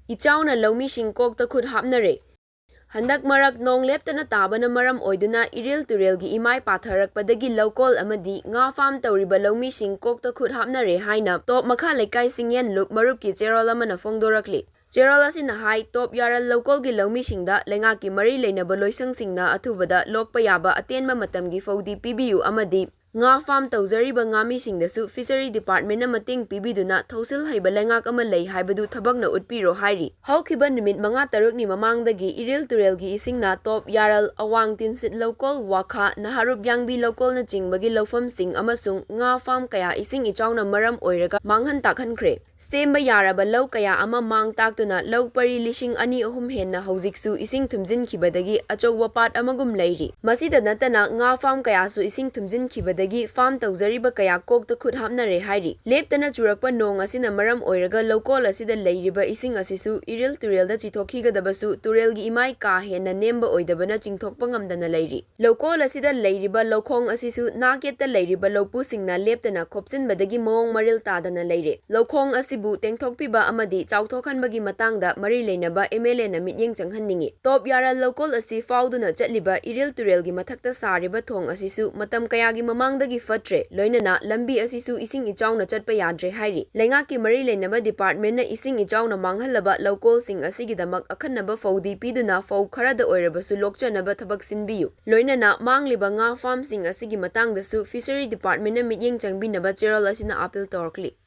Echao na Loumising Kokta Khut Hapnare. Handak marak nong leptana tabana maram oiduna iril turelgi imai patharakpadagi local amadi nga farm tawriba Loumising Kokta Khut Hapnare haina top makha lekai singyen lup marupki cherol amana fongdorakli. Cherol asina hai top yaral local gi Loumisingda lengaki mari leinaba loisangsingna athubada lokpa yaba atenma matamgi fawdi pibiu amadi nga farm tawzariba ngamishingdasu fishery department na mating pibiduna thausil haiba lengak ama lei haibadu thabakna utpiro hairi. Haukiba nimit manga taruk ni mamangdagi iril turelgi isingna top yaral awang tinsit local wakha naharup yangbi local na jingbagi lofamsing amasung nga farm kaya ising ichawna maram oiraga manghan takhankre. Semba yaraba law kaya ama mang taktuna law pari lishing ani ahum henna haujiksu ising thumjin khibadagi achawwa pat amagum leiri. Masida natana nga farm kaya su ising thumjin khibadagi farm tawzariba kaya Kokta Khut Hapnare hairi. Leptana churakpa nong asina maram oiraga local asida leiriba ising asisu iril turelda chithokhigadabsu turelgi imai ka henna nemba oidabana chingthokpa ngamdana leiri. Local asida leiriba lokhong asisu naketa leiriba lopusingna leptana khopsinbadagi mawong maril tadana leire. Lokhong asibu tengthokpiba amadi chawthokhanbagi matangda mari leinaba MLA na mityeng changhanningi. Top yaral local asi fauduna chatliba iril turelgi mathakta sariba thong asisu matam kayagi mamangdagi fatre loinana lambi asisu ising ichawna chatpa yadre hairi. Lengaki mari leinaba department na ising ichawna manghalaba local sing asigidamak akhanaba fawdi piduna faw kharada oirabasu lokchanaba thabak sinbiyu. Loinana mangliba nga farm sing asigi matangdasu fishery department na mityeng changbinaba cherol asina appeal torkli.